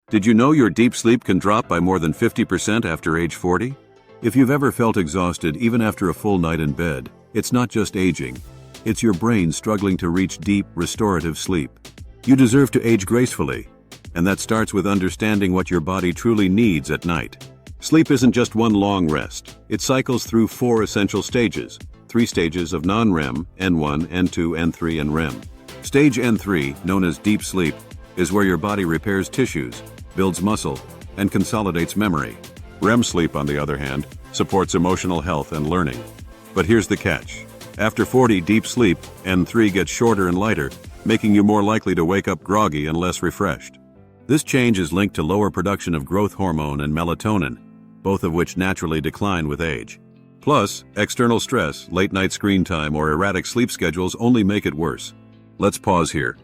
Did you know your deep sleep can drop by more than 50% after age 40? If you've ever felt exhausted even after a full night in bed, it's not just aging. It's your brain struggling to reach deep, restorative sleep. You deserve to age gracefully, and that starts with understanding what your body truly needs at night. Sleep isn't just one long rest. It cycles through 4 essential stages. 3 stages of non-REM, N1, N2, N3, and REM. Stage N3, known as deep sleep, is where your body repairs tissues, builds muscle, and consolidates memory. REM sleep, on the other hand, supports emotional health and learning. But here's the catch. After 40 deep sleep, N3 gets shorter and lighter, making you more likely to wake up groggy and less refreshed. This change is linked to lower production of growth hormone and melatonin, both of which naturally decline with age. Plus, external stress, late-night screen time, or erratic sleep schedules only make it worse. Let's pause here.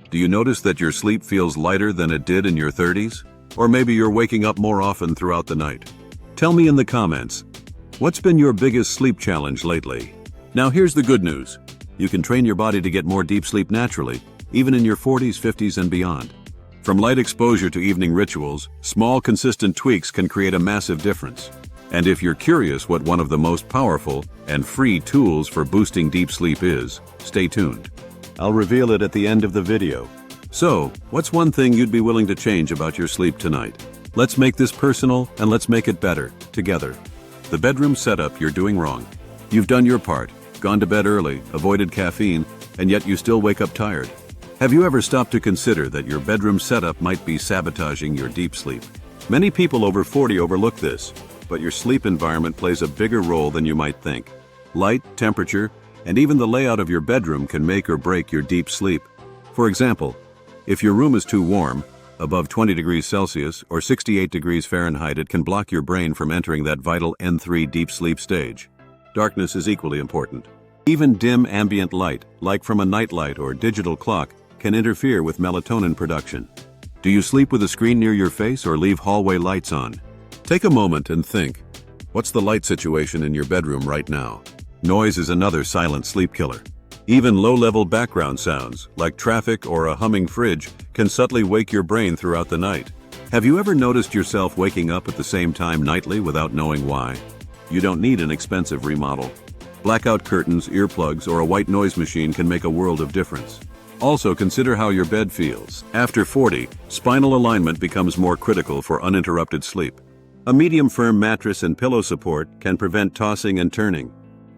Do you notice that your sleep feels lighter than it did in your 30s? Or maybe you're waking up more often throughout the night. Tell me in the comments, what's been your biggest sleep challenge lately? Now here's the good news. You can train your body to get more deep sleep naturally, even in your 40s, 50s, and beyond. From light exposure to evening rituals, small consistent tweaks can create a massive difference. And if you're curious what one of the most powerful and free tools for boosting deep sleep is, stay tuned. I'll reveal it at the end of the video. So, what's one thing you'd be willing to change about your sleep tonight? Let's make this personal and let's make it better, together. The bedroom setup you're doing wrong. You've done your part, gone to bed early, avoided caffeine, and yet you still wake up tired. Have you ever stopped to consider that your bedroom setup might be sabotaging your deep sleep? Many people over 40 overlook this, but your sleep environment plays a bigger role than you might think. Light, temperature, and even the layout of your bedroom can make or break your deep sleep. For example, if your room is too warm, above 20 degrees Celsius or 68 degrees Fahrenheit, it can block your brain from entering that vital N3 deep sleep stage. Darkness is equally important. Even dim ambient light, like from a nightlight or digital clock, can interfere with melatonin production. Do you sleep with a screen near your face or leave hallway lights on? Take a moment and think, what's the light situation in your bedroom right now? Noise is another silent sleep killer. Even low-level background sounds, like traffic or a humming fridge, can subtly wake your brain throughout the night. Have you ever noticed yourself waking up at the same time nightly without knowing why? You don't need an expensive remodel. Blackout curtains, earplugs, or a white noise machine can make a world of difference. Also, consider how your bed feels. After 40, spinal alignment becomes more critical for uninterrupted sleep. A medium-firm mattress and pillow support can prevent tossing and turning.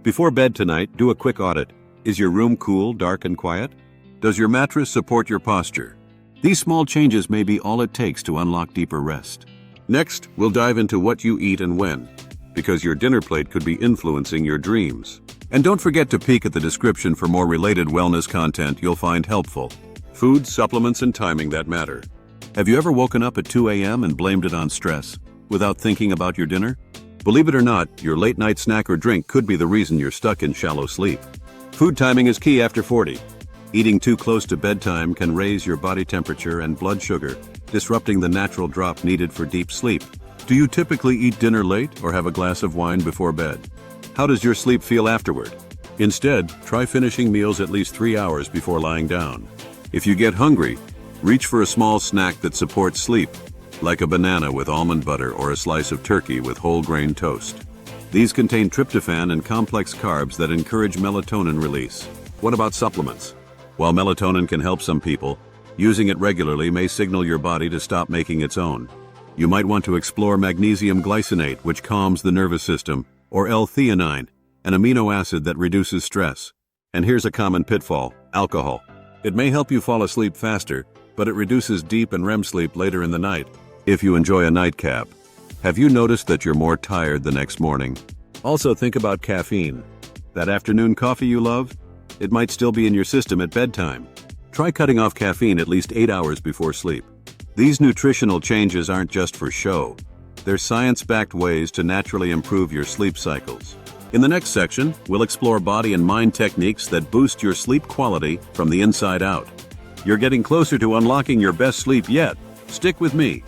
Before bed tonight, do a quick audit. Is your room cool, dark, and quiet? Does your mattress support your posture? These small changes may be all it takes to unlock deeper rest. Next, we'll dive into what you eat and when, because your dinner plate could be influencing your dreams. And don't forget to peek at the description for more related wellness content you'll find helpful. Food, supplements, and timing that matter. Have you ever woken up at 2 a.m. and blamed it on stress, without thinking about your dinner? Believe it or not, your late-night snack or drink could be the reason you're stuck in shallow sleep. Food timing is key after 40. Eating too close to bedtime can raise your body temperature and blood sugar, disrupting the natural drop needed for deep sleep. Do you typically eat dinner late or have a glass of wine before bed? How does your sleep feel afterward? Instead, try finishing meals at least 3 hours before lying down. If you get hungry, reach for a small snack that supports sleep, like a banana with almond butter or a slice of turkey with whole grain toast. These contain tryptophan and complex carbs that encourage melatonin release. What about supplements? While melatonin can help some people, using it regularly may signal your body to stop making its own. You might want to explore magnesium glycinate, which calms the nervous system, or L-theanine, an amino acid that reduces stress. And here's a common pitfall: alcohol. It may help you fall asleep faster, but it reduces deep and REM sleep later in the night. If you enjoy a nightcap, have you noticed that you're more tired the next morning? Also, think about caffeine. That afternoon coffee you love? It might still be in your system at bedtime. Try cutting off caffeine at least 8 hours before sleep. These nutritional changes aren't just for show. They're science-backed ways to naturally improve your sleep cycles. In the next section, we'll explore body and mind techniques that boost your sleep quality from the inside out. You're getting closer to unlocking your best sleep yet. Stick with me.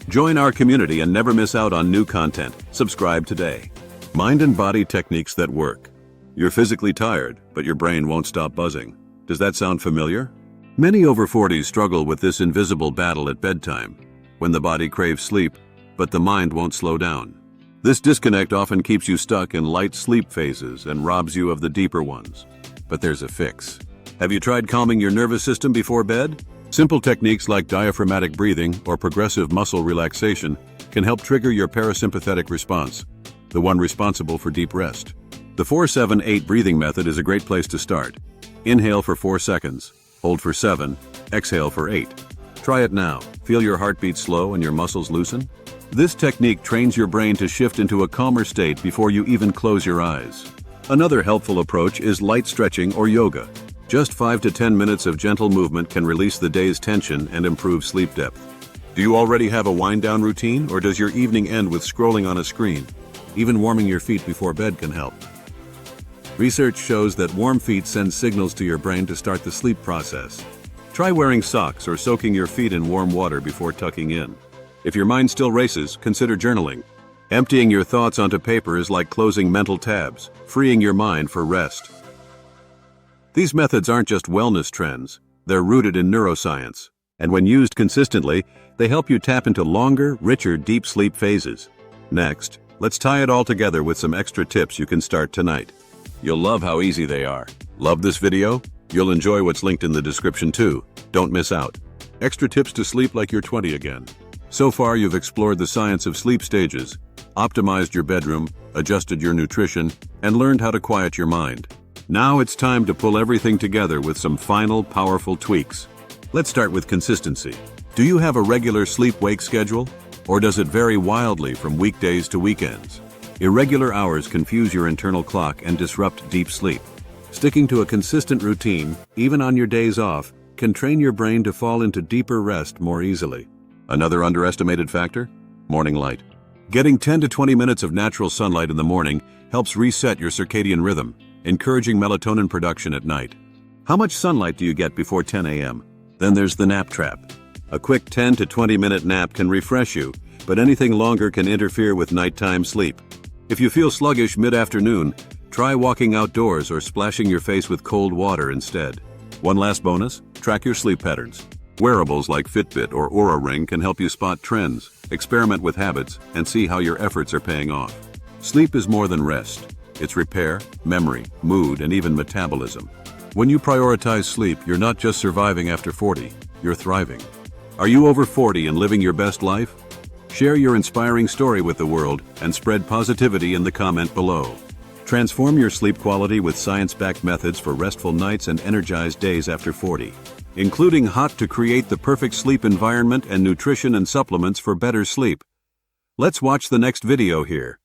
Join our community and never miss out on new content. Subscribe today. Mind and body techniques that work. You're physically tired, but your brain won't stop buzzing. Does that sound familiar? Many over 40s struggle with this invisible battle at bedtime. when the body craves sleep, but the mind won't slow down. This disconnect often keeps you stuck in light sleep phases and robs you of the deeper ones. But there's a fix. Have you tried calming your nervous system before bed? Simple techniques like diaphragmatic breathing or progressive muscle relaxation can help trigger your parasympathetic response, the one responsible for deep rest. The 4-7-8 breathing method is a great place to start. Inhale for 4 seconds, hold for 7, exhale for 8. Try it now. Feel your heartbeat slow and your muscles loosen? This technique trains your brain to shift into a calmer state before you even close your eyes. Another helpful approach is light stretching or yoga. Just 5 to 10 minutes of gentle movement can release the day's tension and improve sleep depth. Do you already have a wind-down routine, or does your evening end with scrolling on a screen? Even warming your feet before bed can help. Research shows that warm feet send signals to your brain to start the sleep process. Try wearing socks or soaking your feet in warm water before tucking in. If your mind still races, consider journaling. Emptying your thoughts onto paper is like closing mental tabs, freeing your mind for rest. These methods aren't just wellness trends, they're rooted in neuroscience. And when used consistently, they help you tap into longer, richer, deep sleep phases. Next, let's tie it all together with some extra tips you can start tonight. You'll love how easy they are. Love this video? You'll enjoy what's linked in the description too. Don't miss out. Extra tips to sleep like you're 20 again. So far, you've explored the science of sleep stages, optimized your bedroom, adjusted your nutrition, and learned how to quiet your mind. Now it's time to pull everything together with some final, powerful tweaks. Let's start with consistency. Do you have a regular sleep-wake schedule? Or does it vary wildly from weekdays to weekends? Irregular hours confuse your internal clock and disrupt deep sleep. Sticking to a consistent routine, even on your days off, can train your brain to fall into deeper rest more easily. Another underestimated factor? Morning light. Getting 10 to 20 minutes of natural sunlight in the morning helps reset your circadian rhythm, encouraging melatonin production at night. How much sunlight do you get before 10 a.m.? Then there's the nap trap. A quick 10 to 20 minute nap can refresh you, but anything longer can interfere with nighttime sleep. If you feel sluggish mid-afternoon, try walking outdoors or splashing your face with cold water instead. One last bonus, track your sleep patterns. Wearables like Fitbit or Oura Ring can help you spot trends, experiment with habits, and see how your efforts are paying off. Sleep is more than rest. It's repair, memory, mood, and even metabolism. When you prioritize sleep, you're not just surviving after 40, you're thriving. Are you over 40 and living your best life? Share your inspiring story with the world and spread positivity in the comment below. Transform your sleep quality with science-backed methods for restful nights and energized days after 40, including HOT to create the perfect sleep environment and nutrition and supplements for better sleep. Let's watch the next video here.